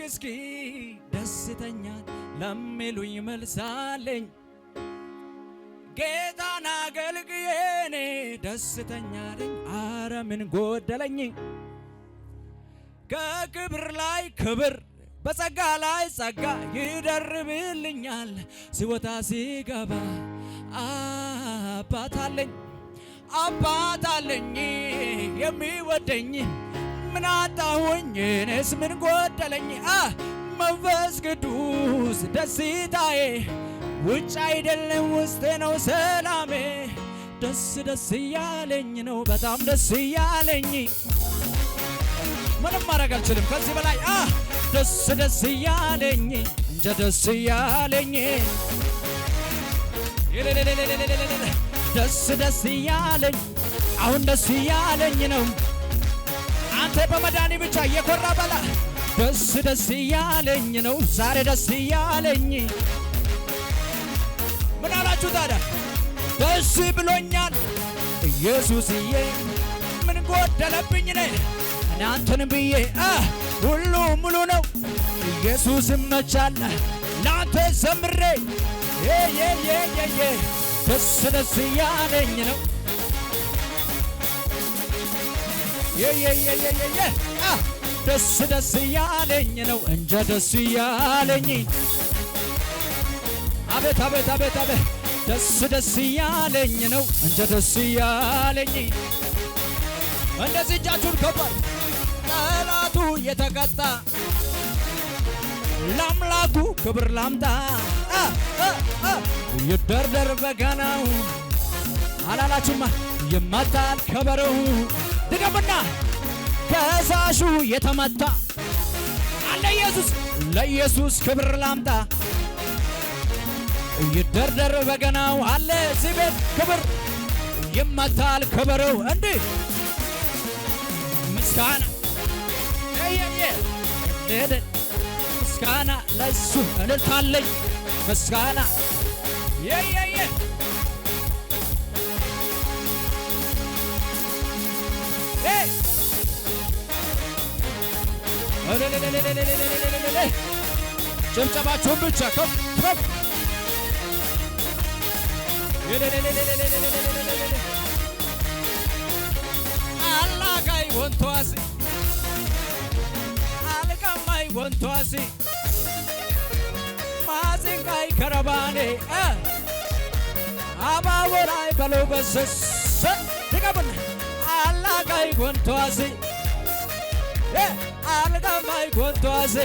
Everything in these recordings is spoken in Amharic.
እስኪ ደስተኛ ለሚሉኝ መልሳለኝ ጌታን አገልግዬ እኔ ደስተኛ ነኝ። አረ ምን ጎደለኝ? ከክብር ላይ ክብር በጸጋ ላይ ጸጋ ይደርብልኛል። ሲወጣ ሲገባ አባት አለኝ የሚወደኝ ምን አጣሁኝ እኔስ ምን ጎደለኝ? መንፈስ ቅዱስ ደስታዬ ውጭ አይደለም ውስጤ ነው ሰላሜ። ደስ እያለኝ ነው በጣም ደስ እያለኝ ምንም ማድረግ አልችልም ከዚህ በላይ ደስ እያለኝ እንጃ ደስ እያለኝ ደስ እያለኝ አሁን ደስ እያለኝ ነው። አንተ በመዳኒ ብቻ እየኮራ በላ ደስ እያለኝ ነው ዛሬ ደስ እያለኝ። ምን አላችሁ ታዲያ? ደስ ብሎኛል ኢየሱስዬ ምን ጎደለብኝ እኔ አንተን ብዬ ሁሉ ሙሉ ነው ኢየሱስ መቻል ላንተ ዘምሬ ደስ እያለኝ ነው ደስ እያለኝ ነው እንጃ ደስ እያለኝ አቤት ደስ እያለኝ ነው እንጃ ደስ እያለኝ። እንደዚህ እጃችሁን ከባድ ጠላቱ የተቀጣ ለአምላኩ ክብር ላምጣ ይደርደር በገናው አላላችሁማ ይመታል ከበሮው ድገምና ከሳሹ የተመታ አለ ኢየሱስ ለኢየሱስ ክብር ላምጣ ይደርደር በገናው አለ እዚህ ቤት ክብር ይመታል ከበሮው እንዲህ ምስጋና ምስጋና ለሱ እልልታለኝ ምስጋና ጭብጨባችሁን ብቻ ከፍ አላጋይ ወንቷሲ አልቀማይ ወንቷሲ ማዚንጋይ ከረባኔ አባወራይ በሎበሰስ ድገምን አላጋይ ወንቷሲ አልቀማይ ወንቷሲ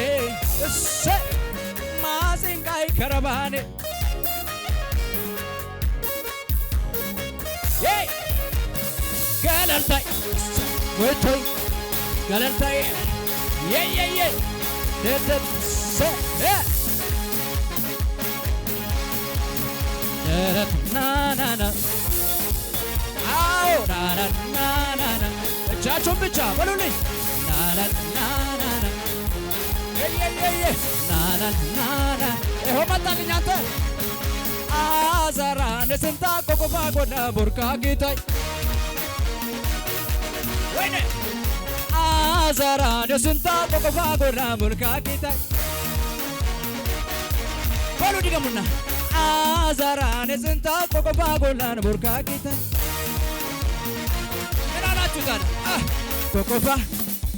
ማዚንጋይ ከረባኔ ገለልታይ ወቶይ ገለልታይ ደደሰ ናናና አዎ ናናና እጃችሁን ብቻ በሉልኝ ናናና ናናና ይኸው መጣልኝ አንተ አዛራ ነስንታ ቆቆፋ ጎና ቦርካ ጌታይ ወይኔ አዛራ ነስንታ ቆቆፋ ጎና ቦርካ ጌታይ በሉ ድገሙና አዛራ ነስንታ ቆቆፋ ጎና ቦርካ ጌታይ ምን አላችሁ ታዲያ? ቆቆፋ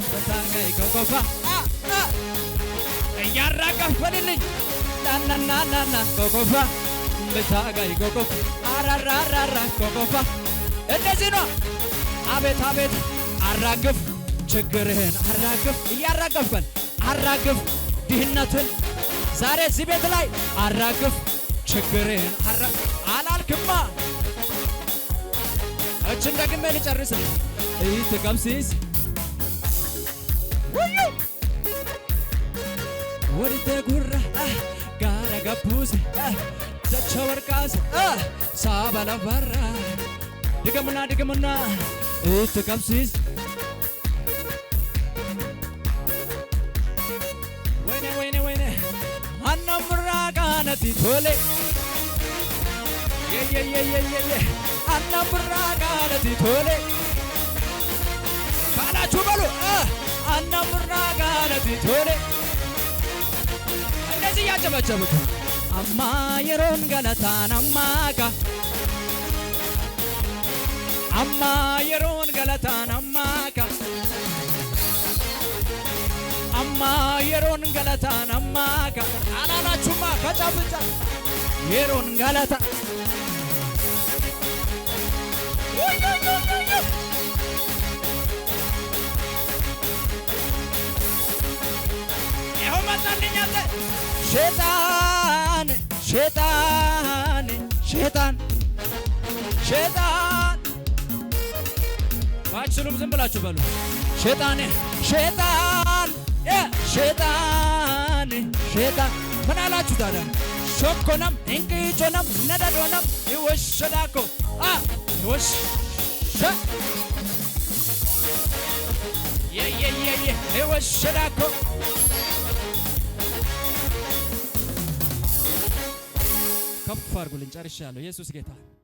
በታንጋይ ቆቆፋ እያራቀፍ በልልኝ ናናናና ቆቆፋ በታጋይ ቆቆፋ አራራራራ ቆቆፋ እንደዚህ ነው። አቤት አራግፍ ችግርህን አራግፍ እያራገፍከን አራግፍ ድህነትን ዛሬ እዚህ ቤት ላይ አራግፍ ችግርህን አላልክማ። እችን ደግሜ ልጨርስ ትቀምሲስ ወዲተ ጉራ ጋራ ገቡስ ደቸ ወርቃስ ሳባላባራ ድገሙና ትቀምሲስ ወይኔ አናምራ ጋነቲ ቶሌ አናምራ ጋነቲ ቶሌ ካላችሁ በሉ አናምራ ጋነቲ ቶሌ እያጨበጨቡት አማ የሮን ገለታን አማጋ አማ የሮን ገለታን አማጋ አማ የሮን ገለታን አማጋ አላላችሁማ ከጫፍጫ የሮን ገለታ ይኸው መጣልኛለ ሸይጣን ሸይጣን ሸይጣን ሸይጣን ባችሉም ዝም ብላችሁ በሉ ሸይጣን ሸይጣን ሸይጣን ሸይጣን ምን አላችሁ ታዲያ ሾኮናም እንቅጮናም ነዳዶናም ይወሸዳኮ ይወሽ ይወሸዳኮ ከፍ አድርጉልኝ ጨርሻለሁ ኢየሱስ ጌታ